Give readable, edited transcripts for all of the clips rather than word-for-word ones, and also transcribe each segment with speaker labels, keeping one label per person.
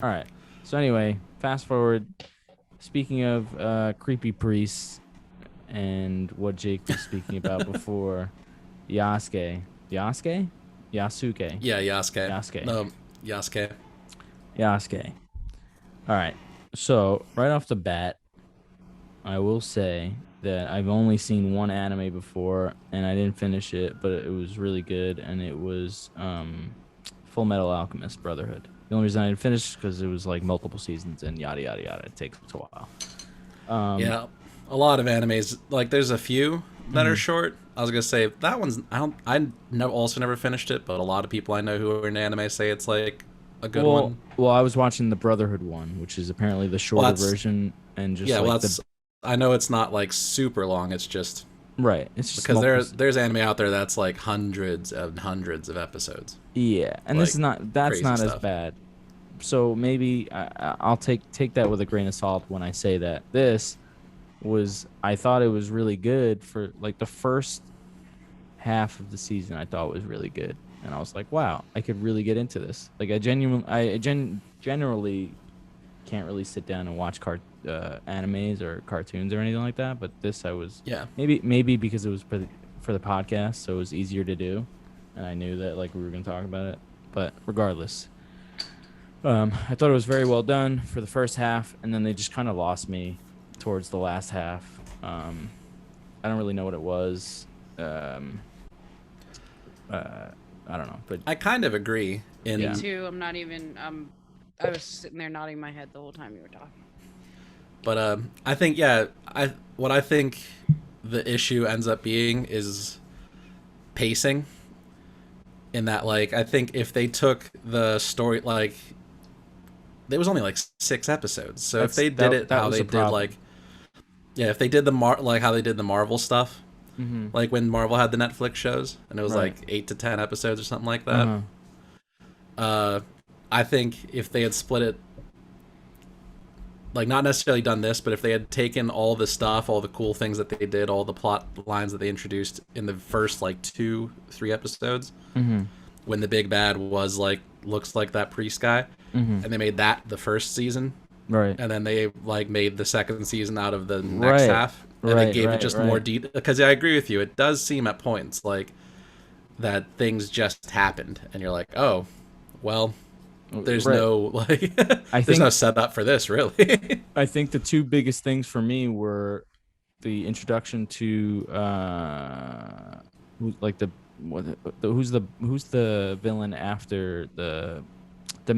Speaker 1: All right. So anyway, fast forward. Speaking of creepy priests and what Jake was speaking about before, Yasuke, Yasuke, Yasuke,
Speaker 2: Yeah, Yasuke.
Speaker 1: Yasuke,
Speaker 2: No, Yasuke.
Speaker 1: Yasuke. All right. So right off the bat, I will say that I've only seen one anime before, and I didn't finish it, but it was really good, and it was Full Metal Alchemist Brotherhood. The only reason I didn't finish because it was like multiple seasons and yada yada yada. It takes a while. Um,
Speaker 2: Yeah, a lot of animes. Like, there's a few that are
Speaker 1: mhm.
Speaker 2: short. I was gonna say that one's. I don't. Also never finished it, but a lot of people I know who are in anime say it's like a good
Speaker 1: Well,
Speaker 2: one.
Speaker 1: well, I was watching the Brotherhood one, which is apparently the
Speaker 2: Well,
Speaker 1: shorter version, and just
Speaker 2: yeah. Well,
Speaker 1: like the
Speaker 2: that's. I know it's not like super long. It's just
Speaker 1: right. It's just
Speaker 2: because
Speaker 1: multiple.
Speaker 2: there's anime out there that's like hundreds and hundreds of episodes,
Speaker 1: Yeah, and this
Speaker 2: like
Speaker 1: is not. That's
Speaker 2: crazy
Speaker 1: not as
Speaker 2: stuff.
Speaker 1: bad. So maybe I'll take that with a grain of salt when I say that this was. I thought it was really good for like the first half of the season. I thought was really good, and I was like, wow, I could really get into this. Like generally can't really sit down and watch animes or cartoons or anything like that. But this I was
Speaker 2: Yeah.
Speaker 1: maybe because it was for the podcast, so it was easier to do, and I knew that like we were gonna talk about it. But regardless, I thought it was very well done for the first half, and then they just kind of lost me towards the last half. I don't really know what it was. Um, I don't know, but
Speaker 2: I kind of agree.
Speaker 3: Me
Speaker 1: yeah,
Speaker 2: In
Speaker 3: too. I'm not even. I was sitting there nodding my head the whole time you were talking.
Speaker 2: But I think what I think the issue ends up being is pacing. In that, like, I think if they took the story, like, there was only like 6 episodes, so if they did it
Speaker 1: that
Speaker 2: how
Speaker 1: was
Speaker 2: they
Speaker 1: a
Speaker 2: did,
Speaker 1: problem.
Speaker 2: like, yeah, if they did like how they did the Marvel stuff,
Speaker 1: Mm-hmm.
Speaker 2: like when Marvel had the Netflix shows, and it was
Speaker 1: Right.
Speaker 2: like 8 to 10 episodes or something like that.
Speaker 1: Uh-huh.
Speaker 2: Uh, I think if they had split it, like not necessarily done this, but if they had taken all the stuff, all the cool things that they did, all the plot lines that they introduced in the first like 2, 3 episodes,
Speaker 1: Mm-hmm.
Speaker 2: when the big bad was like looks like that priest guy,
Speaker 1: Mm-hmm.
Speaker 2: and they made that the first season,
Speaker 1: Right.
Speaker 2: and then they like made the second season out of the next
Speaker 1: Right.
Speaker 2: half, and they
Speaker 1: Right.
Speaker 2: gave it
Speaker 1: Right.
Speaker 2: just more
Speaker 1: Right.
Speaker 2: detail. Because I agree with you, it does seem at points like that things just happened, and you're like, oh, well, there's
Speaker 1: Right.
Speaker 2: no like,
Speaker 1: I
Speaker 2: there's no
Speaker 1: think
Speaker 2: setup for this really.
Speaker 1: I think the two biggest things for me were the introduction to like who's the villain after the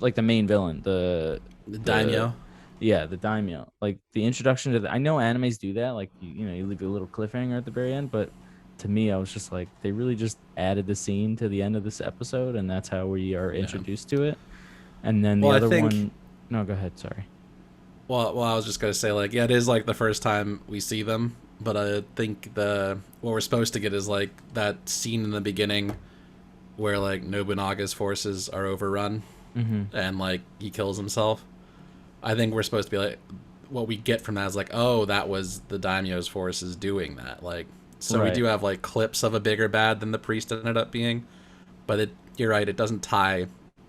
Speaker 1: like the main villain,
Speaker 2: The
Speaker 1: the
Speaker 2: daimyo.
Speaker 1: yeah, the daimyo. Like the introduction to the, I know animes do that, like you leave a little cliffhanger at the very end, but to me I was just like they really just added the scene to the end of this episode, and that's how we are
Speaker 2: Yeah.
Speaker 1: introduced to it. And then the
Speaker 2: Well, I
Speaker 1: other
Speaker 2: think.
Speaker 1: one, no, go ahead, sorry.
Speaker 2: Well, I was just gonna say, like, yeah, it is like the first time we see them, but I think the what we're supposed to get is like that scene in the beginning where like Nobunaga's forces are overrun
Speaker 1: Mm-hmm.
Speaker 2: and like he kills himself. I think we're supposed to be like, what we get from that is like, oh, that was the daimyo's forces doing that. Like, so we
Speaker 1: Right.
Speaker 2: do have like clips of a bigger bad than the priest ended up being, but you're right, it doesn't tie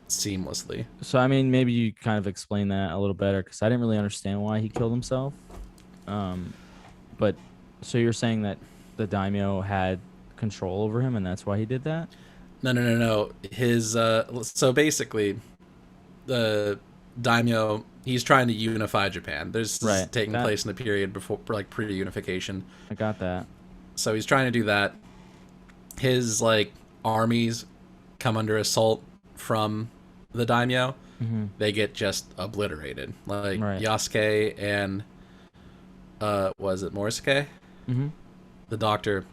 Speaker 2: seamlessly.
Speaker 1: So I mean, maybe you kind of explain that a little better because I didn't really understand why he killed himself. Um, but so you're saying that the daimyo had control over him, and that's why he did that?
Speaker 2: No, no, no, no. His so basically, the daimyo, he's trying to unify Japan. This is
Speaker 1: Right.
Speaker 2: taking
Speaker 1: That
Speaker 2: place in the period before, like pre-unification.
Speaker 1: I got that.
Speaker 2: So he's trying to do that. His like armies come under assault from the daimyo.
Speaker 1: Mm-hmm.
Speaker 2: They get just obliterated. Like
Speaker 1: Right.
Speaker 2: Yasuke and was it Morisuke,
Speaker 1: Mm-hmm.
Speaker 2: the doctor?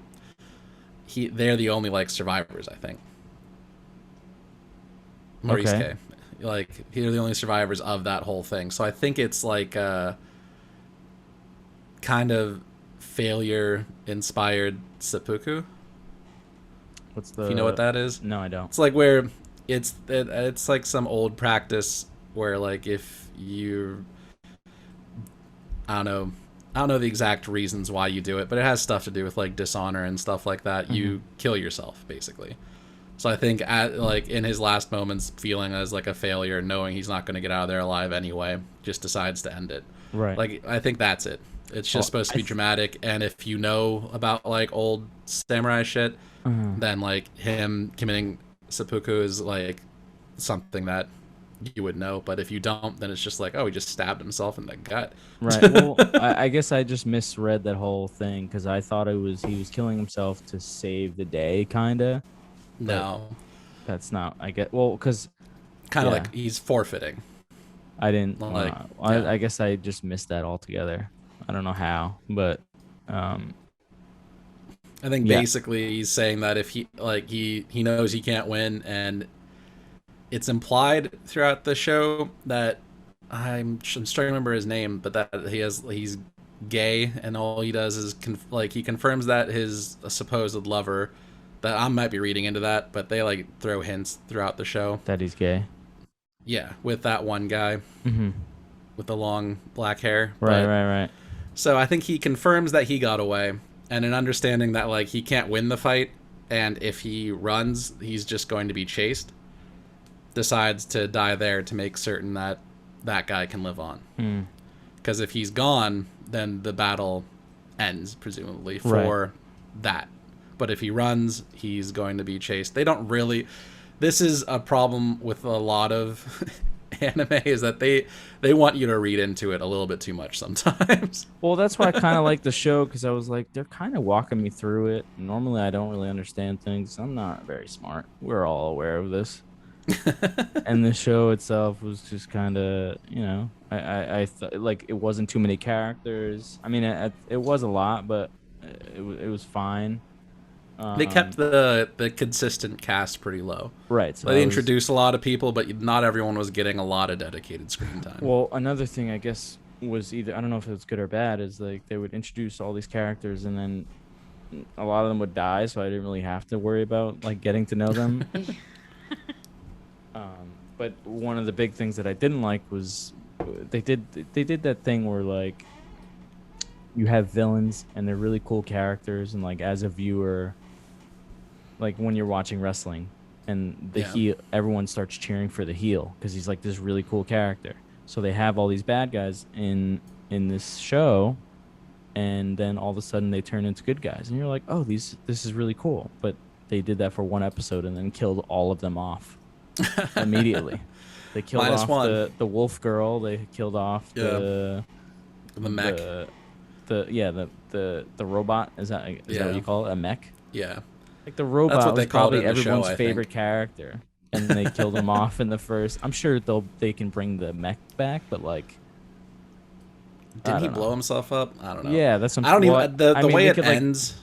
Speaker 2: They're the only like survivors, I think.
Speaker 1: Okay.
Speaker 2: Morisuke. Like, they're the only survivors of that whole thing. So I think it's like a kind of failure inspired seppuku.
Speaker 1: What's
Speaker 2: If you know what
Speaker 1: the?
Speaker 2: that is.
Speaker 1: No, I don't.
Speaker 2: It's like where it's like some old practice where like if you I don't know I don't know the exact reasons why you do it, but it has stuff to do with like dishonor and stuff like that.
Speaker 1: Mm-hmm.
Speaker 2: You kill yourself basically. So I think like in his last moments, feeling as like a failure, knowing he's not going to get out of there alive anyway, just decides to end it.
Speaker 1: Right.
Speaker 2: Like I think that's it. It's just supposed to be dramatic, and if you know about like old samurai shit, then like him committing seppuku is like something that you would know. But if you don't, then it's just like, oh, he just stabbed himself in the gut.
Speaker 1: Right. Well, I guess I just misread that whole thing because I thought he was killing himself to save the day, kinda.
Speaker 2: No,
Speaker 1: that's not. I get because
Speaker 2: kind of like he's forfeiting.
Speaker 1: I didn't
Speaker 2: like.
Speaker 1: I guess I just missed that altogether. I don't know how, but I
Speaker 2: think basically he's saying that if he knows he can't win, and it's implied throughout the show that I'm starting to remember his name, but that he's gay, and all he does is he confirms that his supposed lover, that I might be reading into that, but they like throw hints throughout the show
Speaker 1: that he's gay.
Speaker 2: Yeah, with that one guy with the long black hair.
Speaker 1: Right.
Speaker 2: So I think he confirms that he got away, and an understanding that like he can't win the fight, and if he runs, he's just going to be chased. Decides to die there to make certain that that guy can live on. Because if he's gone, then the battle ends, presumably, for that. But if he runs, he's going to be chased. They don't really... This is a problem with a lot of anime, is that they want you to read into it a little bit too much sometimes.
Speaker 1: Well, that's why I kind of like the show, because I was like, they're kind of walking me through it. Normally, I don't really understand things. I'm not very smart. We're all aware of this. And the show itself was just kind of, I thought like it wasn't too many characters. I mean, it was a lot, but it was fine.
Speaker 2: They kept the consistent cast pretty low.
Speaker 1: Right. So
Speaker 2: they introduced a lot of people, but not everyone was getting a lot of dedicated screen time.
Speaker 1: Well, another thing I guess was either, I don't know if it was good or bad, is like they would introduce all these characters and then a lot of them would die, so I didn't really have to worry about like getting to know them. But one of the big things that I didn't like was they did that thing where like you have villains and they're really cool characters, and like as a viewer, like when you're watching wrestling and the heel, everyone starts cheering for the heel because he's like this really cool character. So they have all these bad guys in this show, and then all of a sudden they turn into good guys, and you're like, oh, this is really cool. But they did that for one episode and then killed all of them off immediately. They killed off the wolf girl. They killed off the
Speaker 2: mech.
Speaker 1: The robot. Is that what you call it? A mech?
Speaker 2: Yeah.
Speaker 1: Like the robot
Speaker 2: That's what
Speaker 1: was
Speaker 2: they called
Speaker 1: probably
Speaker 2: it in the
Speaker 1: everyone's
Speaker 2: show, I
Speaker 1: favorite
Speaker 2: think.
Speaker 1: character, and they killed him off in the first. I'm sure they can bring the mech back, but like,
Speaker 2: didn't he blow himself up? I don't know.
Speaker 1: Yeah, that's.
Speaker 2: I don't even. The way it
Speaker 1: could,
Speaker 2: ends,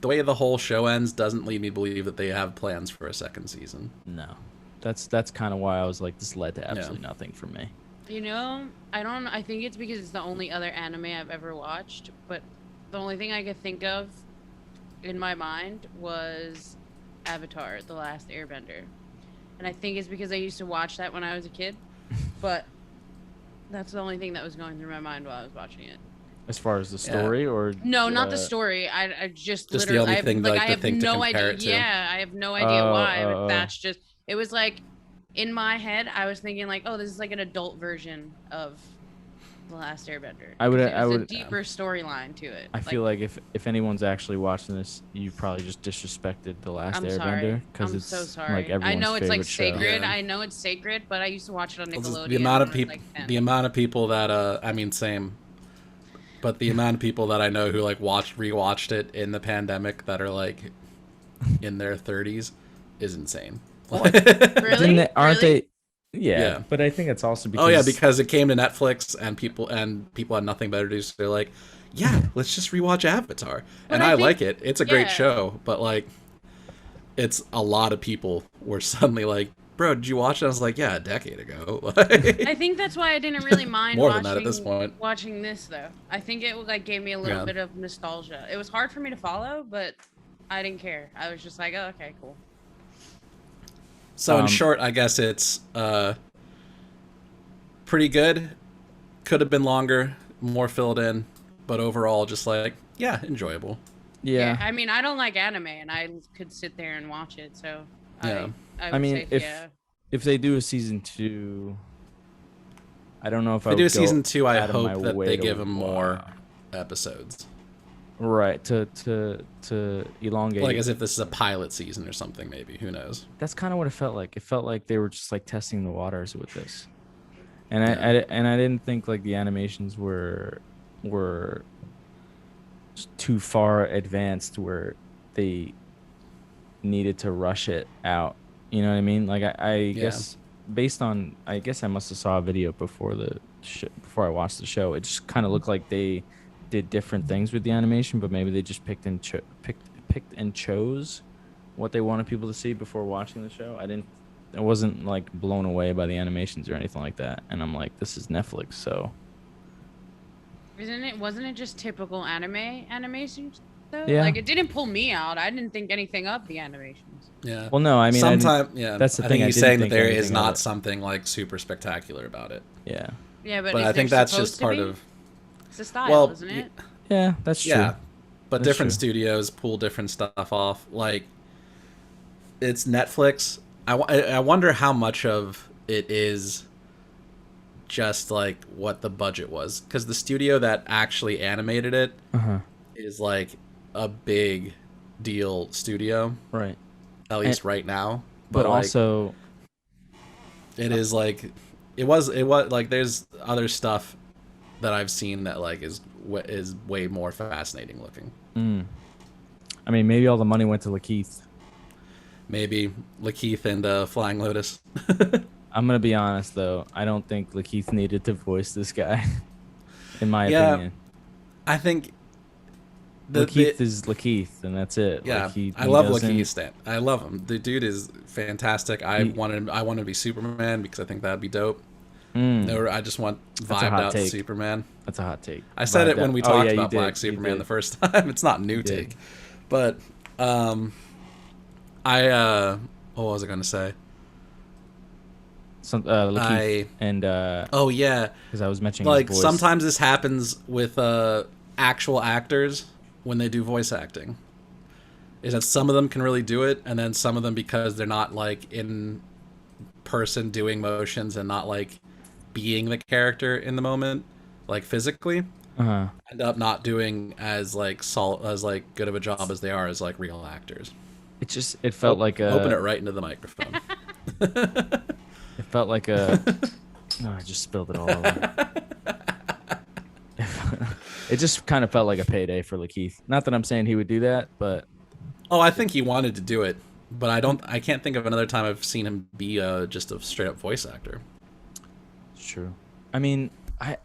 Speaker 2: the way the whole show ends, doesn't lead me to believe that they have plans for a second season.
Speaker 1: No, that's kind of why I was like, this led to absolutely nothing for me.
Speaker 3: I think it's because it's the only other anime I've ever watched, but the only thing I could think of in my mind was Avatar: The Last Airbender. And I think it's because I used to watch that when I was a kid, but that's the only thing that was going through my mind while I was watching it.
Speaker 1: As far as the story, or
Speaker 3: no, not the story. I just literally,
Speaker 2: the only thing
Speaker 3: I
Speaker 2: the
Speaker 3: have
Speaker 2: thing to
Speaker 3: no
Speaker 2: compare
Speaker 3: idea.
Speaker 2: it to.
Speaker 3: Yeah, I have no idea why. But that's just. It was like, in my head, I was thinking like, oh, this is like an adult version of The Last Airbender.
Speaker 1: I would
Speaker 3: a deeper storyline to it.
Speaker 1: I feel like if anyone's actually watching this, you probably just disrespected The Last Airbender, because it's
Speaker 3: so sorry.
Speaker 1: like everyone's
Speaker 3: I know it's like sacred.
Speaker 2: Yeah.
Speaker 3: I know it's sacred, but I used to watch it on Nickelodeon.
Speaker 2: The amount of
Speaker 3: when I
Speaker 2: people,
Speaker 3: was, like, 10.
Speaker 2: the amount of people that same. But the amount of people that I know who like rewatched it in the pandemic that are like in their 30s is insane.
Speaker 3: Really?
Speaker 1: Aren't
Speaker 3: Really?
Speaker 1: they? Yeah, but I think it's also because.
Speaker 2: Oh yeah, because it came to Netflix and people had nothing better to do, so they're like, yeah, let's just rewatch Avatar. And I like it. It's a great show, but like, it's a lot of people were suddenly like, bro, did you watch it? I was like, yeah, a decade ago.
Speaker 3: I think that's why I didn't really mind
Speaker 2: More than that at this point.
Speaker 3: watching this though. I think it like gave me a little bit of nostalgia. It was hard for me to follow, but I didn't care. I was just like, oh, okay, cool.
Speaker 2: So in short, I guess it's pretty good. Could have been longer, more filled in, but overall, just like, yeah, enjoyable.
Speaker 1: Yeah.
Speaker 3: I mean, I don't like anime, and I could sit there and watch it. So
Speaker 2: Yeah.
Speaker 3: I
Speaker 1: I
Speaker 3: would
Speaker 1: mean,
Speaker 3: say,
Speaker 1: if
Speaker 3: yeah.
Speaker 1: if they do a season 2, I don't know if
Speaker 2: If
Speaker 1: I
Speaker 2: they
Speaker 1: would
Speaker 2: do a
Speaker 1: go
Speaker 2: season 2, I
Speaker 1: out of my
Speaker 2: hope that
Speaker 1: way
Speaker 2: they
Speaker 1: to
Speaker 2: give him more episodes.
Speaker 1: right to elongate
Speaker 2: Like
Speaker 1: it.
Speaker 2: as if this is a pilot season or something, maybe. Who knows?
Speaker 1: That's kind of what it felt like. It felt like they were just like testing the waters with this, and
Speaker 2: Yeah.
Speaker 1: I didn't think like the animations were too far advanced where they needed to rush it out. You know what I mean? Like I
Speaker 2: Yeah.
Speaker 1: guess based on I guess I must have saw a video before before I watched the show. It just kind of looked like they did different things with the animation, but maybe they just picked and chose what they wanted people to see before watching the show. I wasn't like blown away by the animations or anything like that. And I'm like, this is Netflix, so
Speaker 3: Wasn't it just typical anime animations though?
Speaker 1: yeah.
Speaker 3: Like it didn't pull me out. I didn't think anything of the animations.
Speaker 2: Yeah.
Speaker 1: Well, no, I mean,
Speaker 2: Sometimes, yeah.
Speaker 1: that's the
Speaker 2: I
Speaker 1: thing.
Speaker 2: think
Speaker 1: I
Speaker 2: he's
Speaker 1: didn't
Speaker 2: saying that
Speaker 1: think
Speaker 2: there is
Speaker 1: anything of
Speaker 2: not
Speaker 1: it.
Speaker 2: something like super spectacular about it.
Speaker 1: Yeah.
Speaker 3: Yeah, but
Speaker 2: But
Speaker 3: is
Speaker 2: I think
Speaker 3: there
Speaker 2: that's
Speaker 3: supposed
Speaker 2: just
Speaker 3: to
Speaker 2: part
Speaker 3: be?
Speaker 2: of.
Speaker 3: It's a style,
Speaker 2: Well,
Speaker 3: isn't it?
Speaker 1: Yeah, that's true.
Speaker 2: Yeah. But
Speaker 1: That's
Speaker 2: different
Speaker 1: true.
Speaker 2: studios pull different stuff off. Like, it's Netflix. I wonder how much of it is just like what the budget was. Because the studio that actually animated it
Speaker 1: Uh-huh.
Speaker 2: is like a big deal studio,
Speaker 1: Right.
Speaker 2: at least right now.
Speaker 1: But
Speaker 2: like,
Speaker 1: also
Speaker 2: it is like it was like there's other stuff that I've seen that like is way more fascinating looking.
Speaker 1: I mean, maybe all the money went to Lakeith.
Speaker 2: Maybe Lakeith and Flying Lotus.
Speaker 1: I'm gonna be honest though. I don't think Lakeith needed to voice this guy. In my
Speaker 2: Yeah,
Speaker 1: opinion,
Speaker 2: I think
Speaker 1: Lakeith is Lakeith, and that's it.
Speaker 2: yeah.
Speaker 1: Like, he
Speaker 2: I love
Speaker 1: doesn't-
Speaker 2: Lakeith Stan. I love him. The dude is fantastic. I
Speaker 1: He-
Speaker 2: want to be Superman because I think that'd be dope.
Speaker 1: Mm,
Speaker 2: Or I just want
Speaker 1: a
Speaker 2: vibed
Speaker 1: hot
Speaker 2: out
Speaker 1: take.
Speaker 2: Superman.
Speaker 1: that's a hot take.
Speaker 2: I said
Speaker 1: Vibed
Speaker 2: it when
Speaker 1: out.
Speaker 2: we
Speaker 1: Oh,
Speaker 2: talked
Speaker 1: yeah, you
Speaker 2: about
Speaker 1: did,
Speaker 2: Black
Speaker 1: you
Speaker 2: Superman
Speaker 1: did.
Speaker 2: the first time. It's not a new
Speaker 1: did.
Speaker 2: take, but what was I gonna say?
Speaker 1: Some Lakeith
Speaker 2: I
Speaker 1: and
Speaker 2: oh yeah,
Speaker 1: because I was mentioning
Speaker 2: like
Speaker 1: his voice.
Speaker 2: sometimes this happens with actual actors when they do voice acting. Is that some of them can really do it, and then some of them, because they're not like in person doing motions and not like being the character in the moment, like physically,
Speaker 1: Uh-huh.
Speaker 2: end up not doing as like as like good of a job as they are as like real actors.
Speaker 1: It felt like a
Speaker 2: Open it right into the microphone.
Speaker 1: It felt like a. No, I just spilled it all over. It just kind of felt like a payday for Lakeith. Not that I'm saying he would do that, but
Speaker 2: Oh, I think he wanted to do it, but I can't think of another time I've seen him be just a straight up voice actor.
Speaker 1: it's true. I mean,
Speaker 2: It's a
Speaker 1: I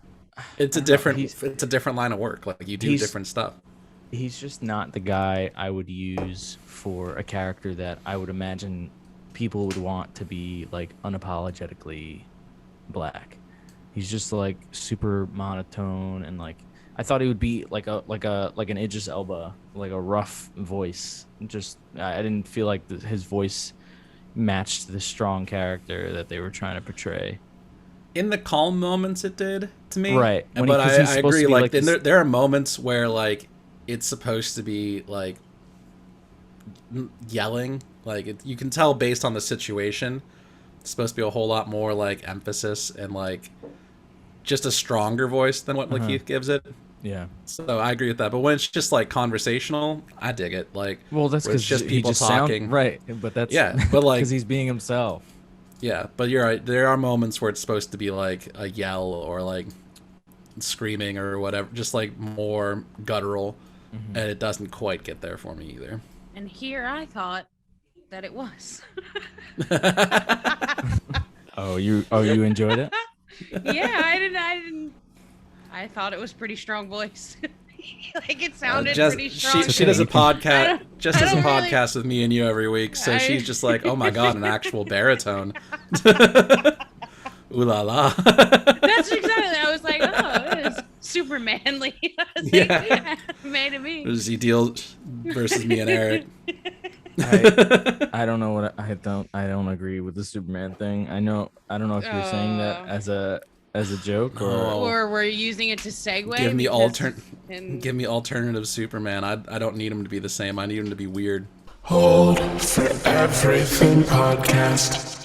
Speaker 1: don't know,
Speaker 2: different
Speaker 1: he's-
Speaker 2: it's a different line of work. Like you do
Speaker 1: he's-
Speaker 2: different stuff.
Speaker 1: he's just not the guy I would use for a character that I would imagine people would want to be like unapologetically black. He's just like super monotone, and like I thought he would be like an Idris Elba, like a rough voice. Just I didn't feel like his voice matched the strong character that they were trying to portray.
Speaker 2: In the calm moments, it did to me.
Speaker 1: Right. When
Speaker 2: But
Speaker 1: 'cause he's
Speaker 2: I
Speaker 1: supposed to
Speaker 2: agree.
Speaker 1: be
Speaker 2: Like,
Speaker 1: like
Speaker 2: then
Speaker 1: this-
Speaker 2: there are moments where like it's supposed to be like yelling. Like you can tell based on the situation, it's supposed to be a whole lot more like emphasis and like just a stronger voice than what Lakeith gives it.
Speaker 1: Yeah.
Speaker 2: So I agree with that. But when it's just like conversational, I dig it. Like,
Speaker 1: Well, that's
Speaker 2: where it's
Speaker 1: because
Speaker 2: just people talking.
Speaker 1: right, but that's
Speaker 2: Yeah, but, like-
Speaker 1: because he's being himself.
Speaker 2: Yeah, but you're right. There are moments where it's supposed to be like a yell or like screaming or whatever, just like more guttural, and it doesn't quite get there for me either.
Speaker 3: And here I thought that it was.
Speaker 1: Oh, you enjoyed it?
Speaker 3: Yeah, I didn't. I thought it was pretty strong voice. Like it sounded pretty strong.
Speaker 2: She does a
Speaker 3: I
Speaker 2: podcast,
Speaker 3: don't-
Speaker 2: just
Speaker 3: I
Speaker 2: does a
Speaker 3: don't really-
Speaker 2: podcast with me and you every week. So she's just like, oh my god, an actual baritone. Ooh la la.
Speaker 3: That's exactly. I was like, oh, it is super manly. I was like,
Speaker 2: Yeah.
Speaker 3: made of me.
Speaker 2: There's Deal versus me and Eric.
Speaker 1: I don't know what I don't agree with the Superman thing. I don't know if you're saying that as a joke or
Speaker 2: No.
Speaker 3: Or we're using it to segue.
Speaker 2: Give me
Speaker 3: because- and-
Speaker 2: Give me alternative Superman. I don't need him to be the same. I need him to be weird.
Speaker 4: Hold for Everything podcast.